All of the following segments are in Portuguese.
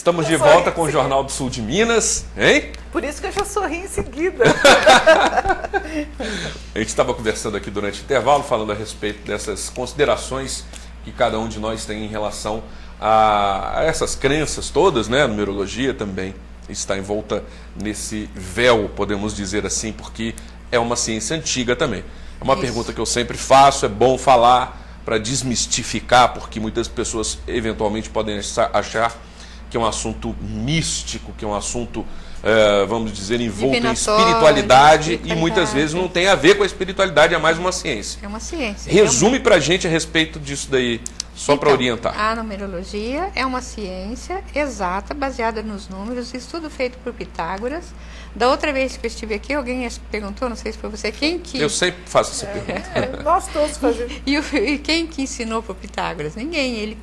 Estamos de volta com o Jornal do Sul de Minas, hein? Por isso que eu já sorri em seguida. A gente estava conversando aqui durante o intervalo, falando a respeito dessas considerações que cada um de nós tem em relação a essas crenças todas, né? A numerologia também está envolta nesse véu, podemos dizer assim, porque é uma ciência antiga também. É uma pergunta que eu sempre faço, é bom falar para desmistificar, porque muitas pessoas eventualmente podem achar que é um assunto místico, que é um assunto, vamos dizer, envolto em espiritualidade, e muitas vezes não tem a ver com a espiritualidade, é mais uma ciência. É uma ciência. Resume para a gente a respeito disso daí, só para orientar. A numerologia é uma ciência exata, baseada nos números, estudo feito por Pitágoras. Da outra vez que eu estive aqui, alguém perguntou, não sei se foi você, quem que... Eu sempre faço essa pergunta. Nós todos fazemos. E quem que ensinou para Pitágoras? Ninguém.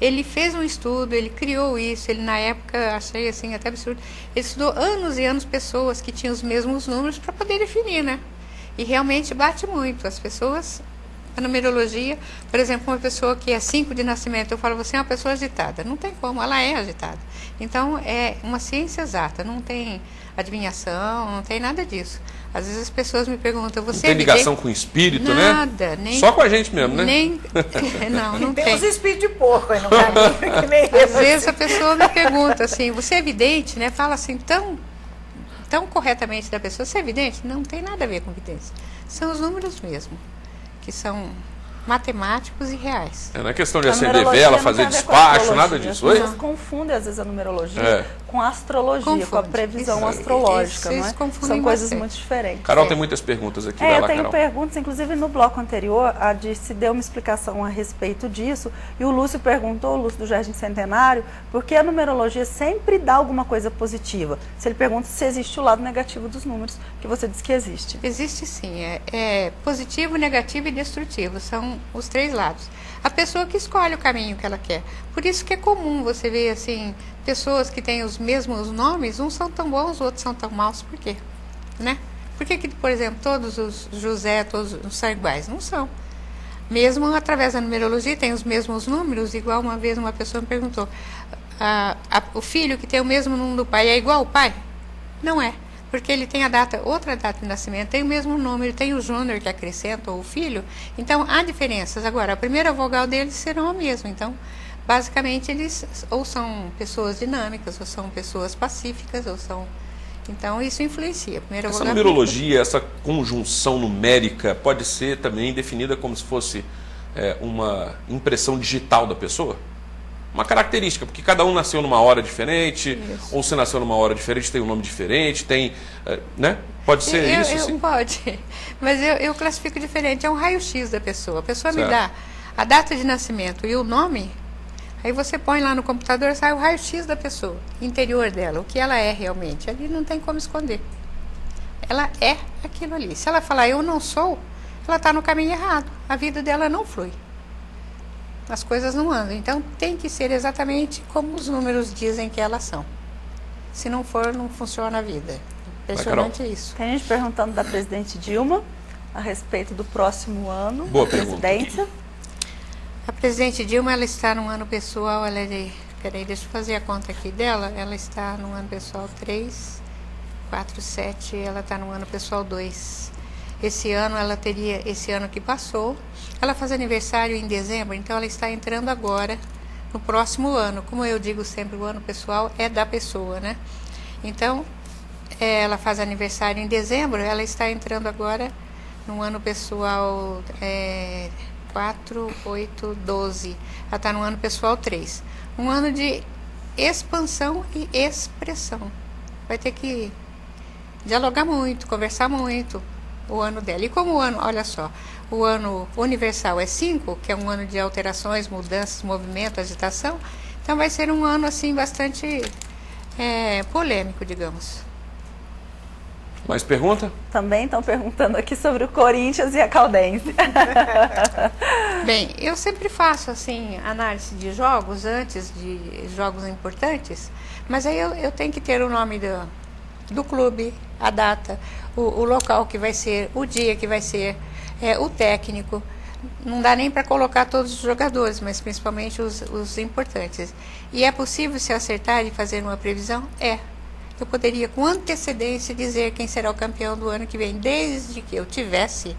Ele fez um estudo, ele criou isso, ele na época, achei assim até absurdo, ele estudou anos e anos pessoas que tinham os mesmos números para poder definir, né? E realmente bate muito. As pessoas, a numerologia, por exemplo, uma pessoa que é 5 de nascimento, eu falo, você é uma pessoa agitada. Não tem como, ela é agitada. Então, é uma ciência exata, não tem adivinhação, não tem nada disso. Às vezes as pessoas me perguntam, você não tem ligação com o espírito, nada, né? Nem, só com a gente mesmo, né? Não tem. Tem os espíritos de porco aí no caminho, que nem eu. Às vezes a pessoa me pergunta assim, você é vidente, né? Fala assim tão corretamente da pessoa, você é vidente? Não tem nada a ver com vidência. São os números mesmo, que são matemáticos e reais. Não é questão de acender vela, fazer despacho, nada disso. As pessoas confundem às vezes a numerologia com a astrologia, com a previsão astrológica, não é? São coisas muito diferentes. Carol tem muitas perguntas aqui. Eu tenho perguntas, inclusive no bloco anterior, a Dirce deu uma explicação a respeito disso, e o Lúcio perguntou, o Lúcio do Jardim Centenário, por que a numerologia sempre dá alguma coisa positiva? Se ele pergunta se existe o lado negativo dos números, que você diz que existe. Existe sim, é positivo, negativo e destrutivo, são os 3 lados. A pessoa que escolhe o caminho que ela quer. Por isso que é comum você ver assim, pessoas que têm os mesmos nomes, uns são tão bons, outros são tão maus. Por quê? Né? Por que, por exemplo, todos os José, todos são iguais? Não são. Mesmo através da numerologia, tem os mesmos números, igual uma vez uma pessoa me perguntou, o filho que tem o mesmo número do pai é igual ao pai? Não é. Porque ele tem outra data de nascimento, tem o mesmo número, tem o júnior que acrescenta, ou o filho. Então, há diferenças. Agora, a primeira vogal deles serão a mesma. Então, basicamente, eles ou são pessoas dinâmicas, ou são pessoas pacíficas, ou são... Então, isso influencia. Essa numerologia, essa conjunção numérica, pode ser também definida como se fosse uma impressão digital da pessoa? Uma característica, porque cada um nasceu numa hora diferente, ou se nasceu numa hora diferente, tem um nome diferente, tem, né? Pode ser isso, sim? Pode, mas eu classifico diferente, é um raio-x da pessoa. A pessoa me dá a data de nascimento e o nome, aí você põe lá no computador, sai o raio-x da pessoa, interior dela, o que ela é realmente. Ali não tem como esconder. Ela é aquilo ali. Se ela falar eu não sou, ela está no caminho errado. A vida dela não flui. As coisas não andam. Então, tem que ser exatamente como os números dizem que elas são. Se não for, não funciona a vida. Impressionante isso. Tem gente perguntando da presidente Dilma a respeito do próximo ano. Boa presidência. A presidente Dilma, ela está no ano pessoal, ela é peraí, deixa eu fazer a conta aqui dela. Ela está no ano pessoal 3, 4, 7, ela está no ano pessoal 2. Esse ano ela teria, esse ano que passou, ela faz aniversário em dezembro, então ela está entrando agora no próximo ano. Como eu digo sempre, o ano pessoal é da pessoa, né? Então, ela faz aniversário em dezembro, ela está entrando agora no ano pessoal 4, 8, 12. Ela está no ano pessoal 3. Um ano de expansão e expressão. Vai ter que dialogar muito, conversar muito. O ano dela. E como o ano, olha só, o ano universal é 5, que é um ano de alterações, mudanças, movimento, agitação, então vai ser um ano assim bastante polêmico, digamos. Mais pergunta? Também estão perguntando aqui sobre o Corinthians e a Caldense. Bem, eu sempre faço assim análise de jogos antes de jogos importantes, mas aí eu tenho que ter o nome do clube, a data, o local que vai ser, o dia que vai ser, o técnico. não dá nem para colocar todos os jogadores, mas principalmente os importantes. E é possível se acertar e fazer uma previsão? É. Eu poderia com antecedência dizer quem será o campeão do ano que vem, desde que eu tivesse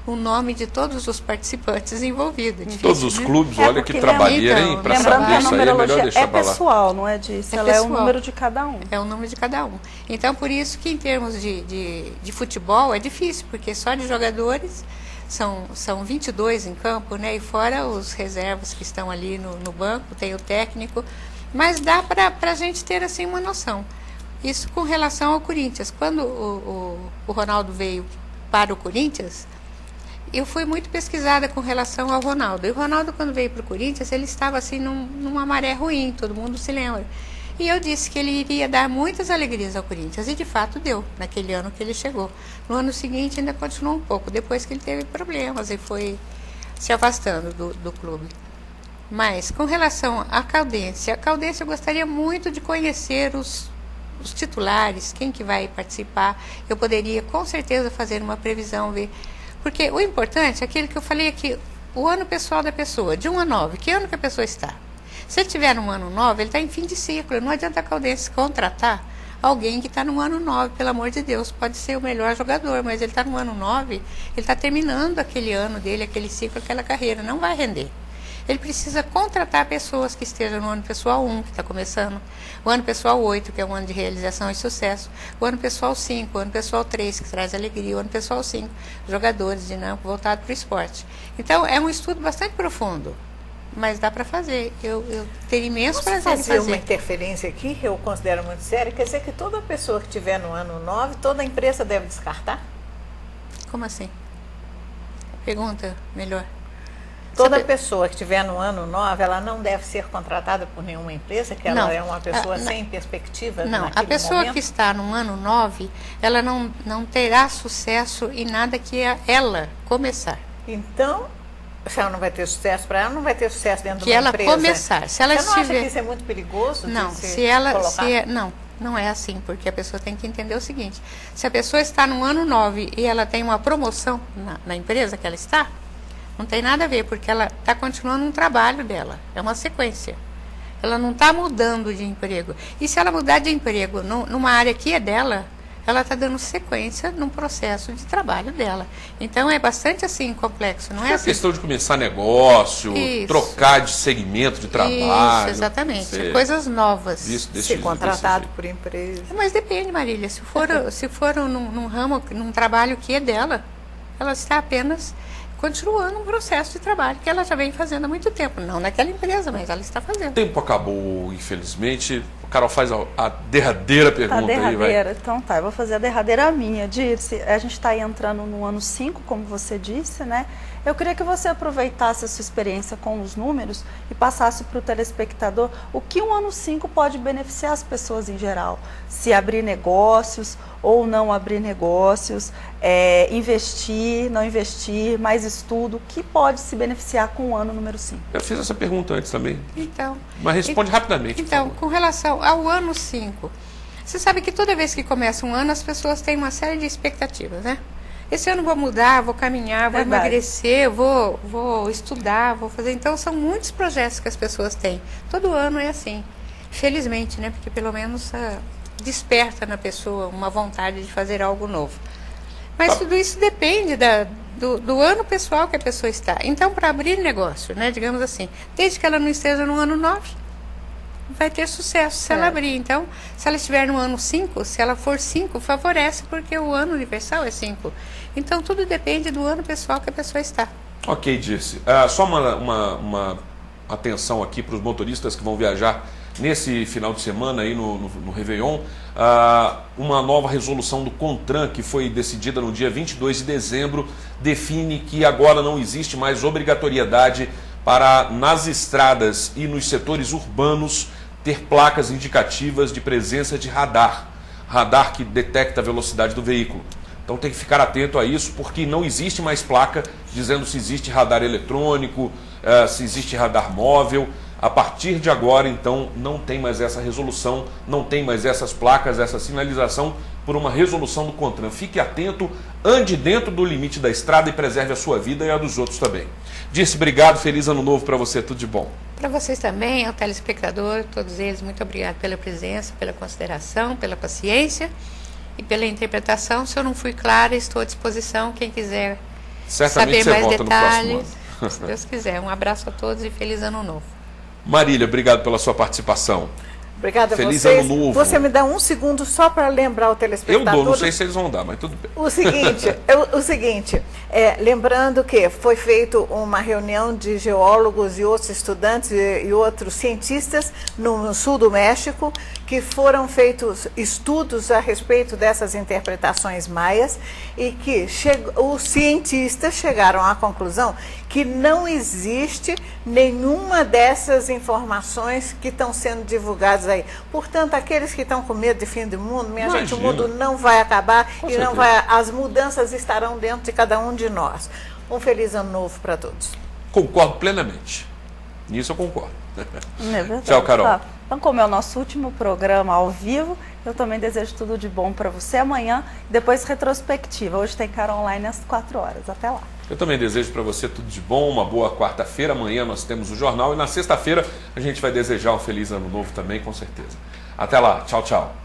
o nome de todos os participantes envolvidos. Difícil, todos os né? clubes, olha que trabalheira, hein? Para lembrando que saber a isso aí é numerologia melhor deixar para lá. pessoal, não é disso? Ela é o número de cada um. É o número de cada um. Então, por isso que em termos de futebol é difícil, porque só de jogadores são 22 em campo, né? E fora os reservas que estão ali no banco, tem o técnico. Mas dá para a gente ter assim uma noção. Isso com relação ao Corinthians. Quando o Ronaldo veio para o Corinthians, eu fui muito pesquisada com relação ao Ronaldo. E o Ronaldo, quando veio para o Corinthians, ele estava assim numa maré ruim, todo mundo se lembra. E eu disse que ele iria dar muitas alegrias ao Corinthians, e de fato deu, naquele ano que ele chegou. No ano seguinte ainda continuou um pouco, depois que ele teve problemas e foi se afastando do clube. Mas, com relação à Caldense eu gostaria muito de conhecer os titulares, quem que vai participar. Eu poderia, com certeza, fazer uma previsão, ver. Porque o importante é aquilo que eu falei aqui, o ano pessoal da pessoa, de 1 a 9, que ano que a pessoa está? Se ele estiver no ano 9, ele está em fim de ciclo. Não adianta a Caldense contratar alguém que está no ano 9, pelo amor de Deus. Pode ser o melhor jogador, mas ele está no ano 9, ele está terminando aquele ano dele, aquele ciclo, aquela carreira. Não vai render. Ele precisa contratar pessoas que estejam no ano pessoal 1, que está começando, o ano pessoal 8, que é um ano de realização e sucesso, o ano pessoal 5, o ano pessoal 3, que traz alegria, o ano pessoal 5, jogadores dinâmicos voltados para o esporte. Então, é um estudo bastante profundo, mas dá para fazer. Eu teria imenso prazer em fazer. Uma interferência aqui, que eu considero muito séria, quer dizer que toda pessoa que estiver no ano 9, toda a empresa deve descartar? Como assim? Pergunta melhor. Toda pessoa que estiver no ano 9, ela não deve ser contratada por nenhuma empresa, que ela é uma pessoa sem perspectiva naquele momento? Não, a pessoa que está no ano 9, ela não terá sucesso em nada que ela começar. Então, se ela não vai ter sucesso para ela, não vai ter sucesso dentro de uma empresa. Que ela começar. Se ela Você não acha que isso é muito perigoso? Não, não é assim, porque a pessoa tem que entender o seguinte, se a pessoa está no ano 9 e ela tem uma promoção na empresa que ela está, não tem nada a ver, porque ela está continuando um trabalho dela. É uma sequência. Ela não está mudando de emprego. E se ela mudar de emprego numa área que é dela, ela está dando sequência num processo de trabalho dela. Então, é bastante assim complexo. Não é assim. Questão de começar negócio, trocar de segmento de trabalho. Isso, exatamente. Coisas novas. Ser contratado por empresa. Mas depende, Marília. Se for num ramo, num trabalho que é dela, ela está apenas continuando um processo de trabalho que ela já vem fazendo há muito tempo. Não naquela empresa, mas ela está fazendo. O tempo acabou, infelizmente. O Carol faz a derradeira pergunta aí, vai. Então tá, eu vou fazer a derradeira minha. Dirce, a gente está entrando no ano 5, como você disse, né? Eu queria que você aproveitasse a sua experiência com os números e passasse para o telespectador o que um ano 5 pode beneficiar as pessoas em geral. Se abrir negócios ou não abrir negócios, investir, não investir, mais estudo, o que pode se beneficiar com o ano número 5? Eu fiz essa pergunta antes também. Então, mas responde rapidamente. Então, com relação ao ano 5, você sabe que toda vez que começa um ano, as pessoas têm uma série de expectativas, né? Esse ano vou mudar, vou caminhar, vou emagrecer, vou estudar, vou fazer. Então, são muitos projetos que as pessoas têm. Todo ano é assim. Felizmente, né? Porque pelo menos desperta na pessoa uma vontade de fazer algo novo. Mas tudo isso depende do ano pessoal que a pessoa está. Então, para abrir negócio, né? Digamos assim, desde que ela não esteja no ano 9, vai ter sucesso se ela abrir. Então, se ela estiver no ano 5, se ela for 5, favorece, porque o ano universal é 5. Então, tudo depende do ano pessoal que a pessoa está. Ok, Dirce. Só uma atenção aqui para os motoristas que vão viajar nesse final de semana aí no Réveillon. Uma nova resolução do CONTRAN, que foi decidida no dia 22 de dezembro, define que agora não existe mais obrigatoriedade para, nas estradas e nos setores urbanos, ter placas indicativas de presença de radar que detecta a velocidade do veículo. Então tem que ficar atento a isso, porque não existe mais placa dizendo se existe radar eletrônico, se existe radar móvel. A partir de agora, então, não tem mais essa resolução, não tem mais essas placas, essa sinalização, por uma resolução do CONTRAN. Fique atento, ande dentro do limite da estrada e preserve a sua vida e a dos outros também. Dirce, obrigado, feliz ano novo para você, tudo de bom. Para vocês também, ao telespectador, todos eles, muito obrigado pela presença, pela consideração, pela paciência e pela interpretação. Se eu não fui clara, estou à disposição, quem quiser Certamente saber mais volta detalhes, no próximo ano. se Deus quiser. Um abraço a todos e feliz ano novo. Marília, obrigado pela sua participação. Obrigada a Feliz vocês. ano novo. Você me dá um segundo só para lembrar o telespectador. Eu dou, não sei se eles vão dar, mas tudo bem. O seguinte, lembrando que foi feita uma reunião de geólogos e outros estudantes e outros cientistas no sul do México, que foram feitos estudos a respeito dessas interpretações maias e que os cientistas chegaram à conclusão que não existe nenhuma dessas informações que estão sendo divulgadas aí. Portanto, aqueles que estão com medo de fim do mundo, minha gente, o mundo não vai acabar e não vai, as mudanças estarão dentro de cada um de nós. Um feliz ano novo para todos. Concordo plenamente. Nisso eu concordo. É verdade. Tchau, Carol. Tá. Então, como é o nosso último programa ao vivo, eu também desejo tudo de bom para você amanhã, depois retrospectiva. Hoje tem Cara Online às 4 horas. Até lá. Eu também desejo para você tudo de bom, uma boa quarta-feira. Amanhã nós temos o jornal e na sexta-feira a gente vai desejar um feliz ano novo também, com certeza. Até lá. Tchau, tchau.